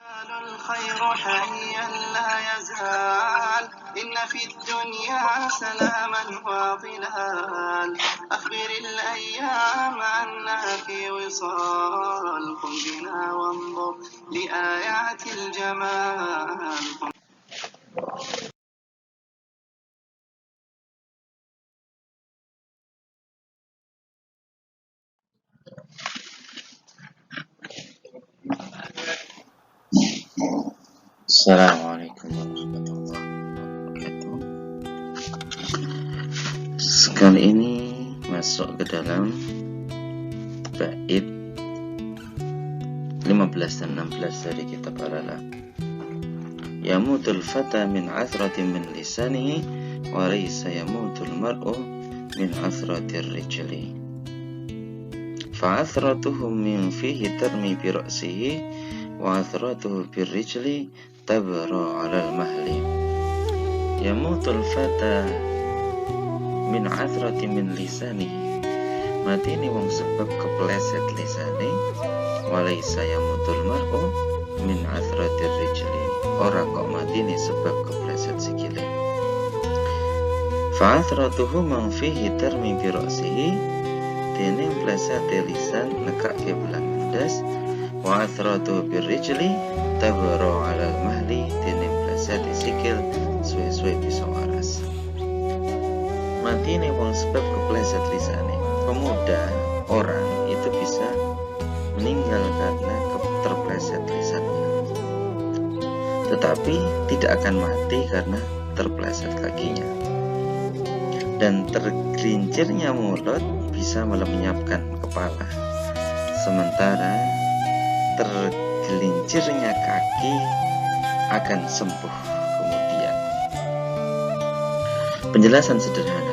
الخير حيا لا يزال إن في الدنيا سلاما وظلال أخبر الأيام أنها في وصال قم بنا وانظر لآيات الجمال. Assalamualaikum warahmatullahi wabarakatuh. Sekali ini masuk ke dalam bait 15 dan 16 dari kitab Al-Alam. Yamutul fata min athratin min lisanihi wa laysa yamutul mar'u min athratir rijli. Fa athratuhum min fihi tarmi bi ra'sihi wa athratuhu bir rijli tabra 'alal mahli. Yamutul fata min athratin min lisanihi, matine wong sebab kepleset lisane, walaysa yamutul mar'u min athratir rijli, ora kok matine sebab kepleset sikile. Fa athratuhu man fihi tarmi bi ra'sihi, dene plesete lisan nekake belang ndas, wa athratuhu bir rijli tabra 'alal mahli, dene plesete sikil suwe-suwe bisa waras. Matine wong sebab kepleset lisane. Pemuda, orang itu bisa meninggal karena terpleset lisannya, tetapi tidak akan mati karena terpleset kakinya. Dan tergelincirnya mulut bisa melenyapkan kepala, sementara tergelincirnya kaki akan sembuh kemudian. Penjelasan sederhana.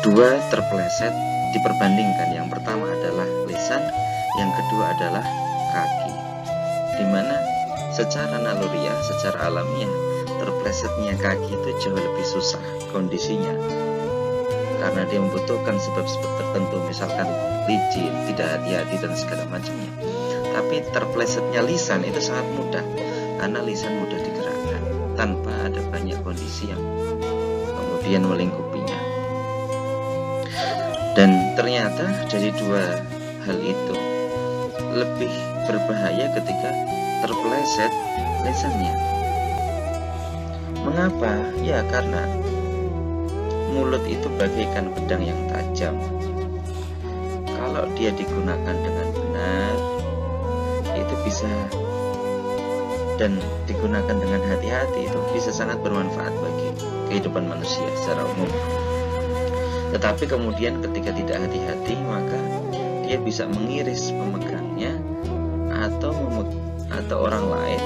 Dua terpleset diperbandingkan, yang pertama adalah lisan, yang kedua adalah kaki, dimana secara naluriah, secara alamiah, terplesetnya kaki itu jauh lebih susah kondisinya, karena dia membutuhkan sebab-sebab tertentu, misalkan licin, tidak hati-hati dan segala macamnya. Tapi terplesetnya lisan itu sangat mudah, karena lisan mudah digerakkan tanpa ada banyak kondisi yang kemudian melingkupinya. Dan ternyata dari dua hal itu lebih berbahaya ketika terpleset lisannya. Mengapa? Ya karena mulut itu bagaikan pedang yang tajam. Kalau dia digunakan dengan benar, itu bisa, dan digunakan dengan hati-hati, itu bisa sangat bermanfaat bagi kehidupan manusia secara umum. Tetapi kemudian ketika tidak hati-hati, maka dia bisa mengiris pemegangnya atau orang lain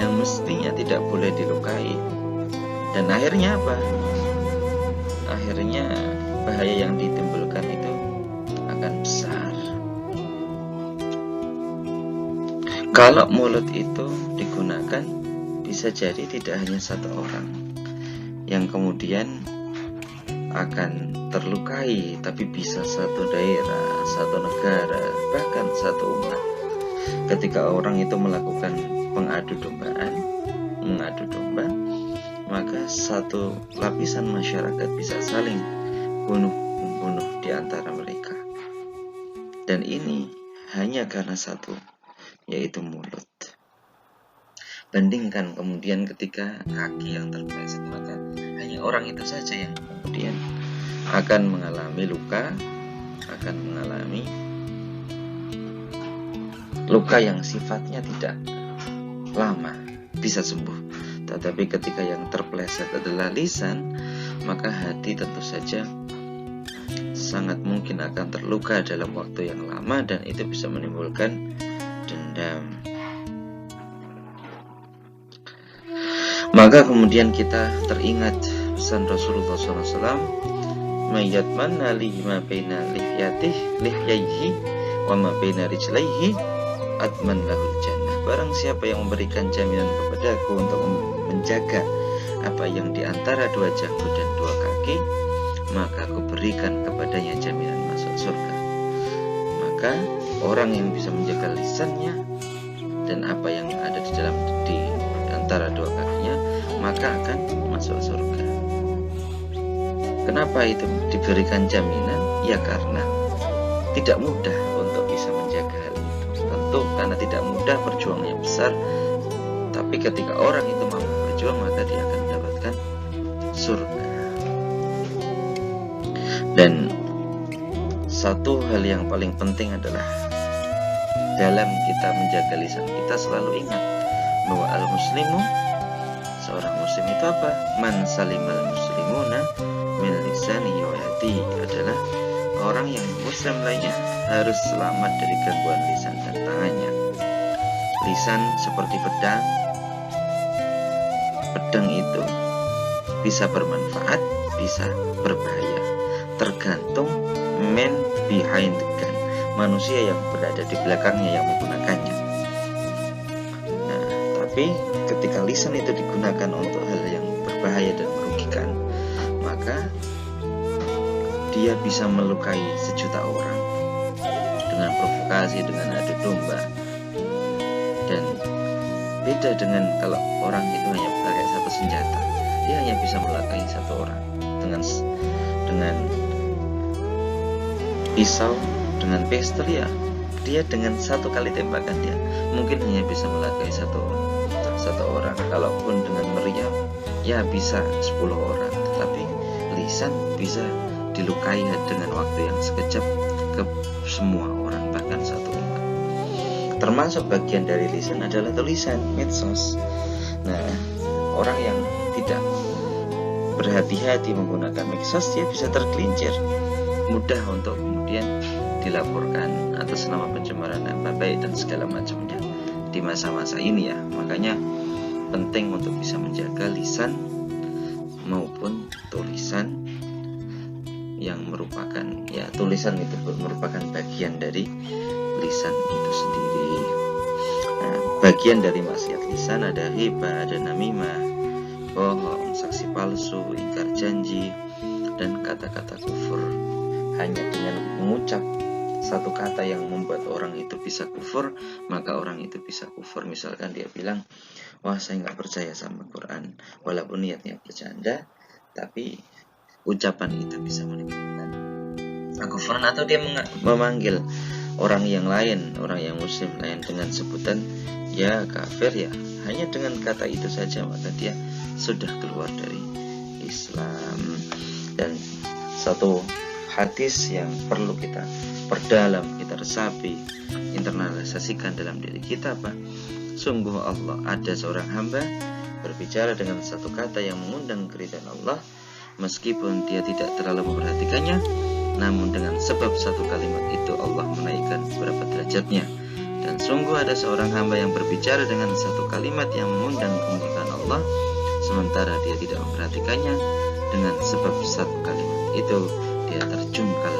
yang mestinya tidak boleh dilukai. Dan akhirnya apa? Akhirnya bahaya yang ditimbulkan itu akan besar. Kalau mulut itu digunakan, bisa jadi tidak hanya satu orang yang kemudian akan terlukai, tapi bisa satu daerah, satu negara, bahkan satu umat. Ketika orang itu melakukan mengadu domba, maka satu lapisan masyarakat bisa saling bunuh-membunuh di antara mereka. Dan ini hanya karena satu, yaitu mulut. Bandingkan kemudian ketika kaki yang terpleset, maka hanya orang itu saja yang kemudian akan mengalami luka, akan mengalami luka yang sifatnya tidak lama, bisa sembuh. Tetapi ketika yang terpleset adalah lisan, maka hati tentu saja sangat mungkin akan terluka dalam waktu yang lama, dan itu bisa menimbulkan dendam. Maka kemudian kita teringat pesan Rasulullah SAW, mayat mana lima baina lihyaihi wa ma baina rijlaihi atman lahul jannah. Barang siapa yang memberikan jaminan kepadaku untuk menjaga apa yang di antara dua janggut dan dua kaki, maka aku berikan kepadanya jaminan masuk surga. Maka maka orang yang bisa menjaga lisannya dan apa yang ada di antara dua kakinya, maka akan masuk surga. Kenapa itu diberikan jaminan? Ya karena tidak mudah untuk bisa menjaga hal itu. Tentu karena tidak mudah, perjuangannya besar. Tapi ketika orang itu mampu berjuang, maka dia akan mendapatkan surga. Dan satu hal yang paling penting adalah dalam kita menjaga lisan kita selalu ingat bahwa al-muslimu, seorang muslim itu apa? Man salimal muslimuna min lisanihi wa yadihi, adalah orang yang muslim lainnya harus selamat dari gangguan lisan dan tangannya. Lisan seperti pedang. Pedang itu bisa bermanfaat, bisa berbahaya, tergantung man behind the gun, manusia yang berada di belakangnya yang menggunakannya. Nah, tapi ketika lisan itu digunakan untuk hal yang berbahaya dan merugikan, maka dia bisa melukai sejuta orang dengan provokasi, dengan adu domba. Dan beda dengan kalau orang itu hanya pakai satu senjata, dia hanya bisa melukai satu orang dengan pisau, dengan pistol, ya dia dengan satu kali tembakan dia mungkin hanya bisa melukai satu orang. Kalaupun dengan meriam ya bisa 10 orang, tetapi lisan bisa dilukai dengan waktu yang sekejap ke semua orang, bahkan satu umat. Termasuk bagian dari lisan adalah tulisan, medsos. Nah, orang yang tidak berhati-hati menggunakan medsos, dia bisa tergelincir, mudah untuk kemudian dilaporkan atas nama pencemaran nama baik dan segala macamnya di masa-masa ini ya. Makanya penting untuk bisa menjaga lisan maupun tulisan yang merupakan, ya tulisan itu merupakan bagian dari lisan itu sendiri. Nah, bagian dari maksiat lisan ada hibah, ada namimah, bohong, saksi palsu, ingkar janji, dan kata-kata kufur. Hanya dengan mengucap satu kata yang membuat orang itu bisa kufur, maka orang itu bisa kufur. Misalkan dia bilang, wah saya nggak percaya sama Quran, walaupun niatnya bercanda, tapi ucapan itu bisa menimbulkan kekufuran. Atau dia memanggil orang yang lain, orang yang muslim lain dengan sebutan ya kafir, ya hanya dengan kata itu saja maka dia sudah keluar dari Islam. Dan satu hadis yang perlu kita perdalam, kita resapi, internalisasikan dalam diri kita apa? Sungguh Allah, ada seorang hamba berbicara dengan satu kata yang mengundang keridhaan Allah, meskipun dia tidak terlalu memperhatikannya, namun dengan sebab satu kalimat itu Allah menaikkan beberapa derajatnya. Dan sungguh ada seorang hamba yang berbicara dengan satu kalimat yang mengundang kemurkaan Allah, sementara dia tidak memperhatikannya, dengan sebab satu kalimat itu dia terjungkal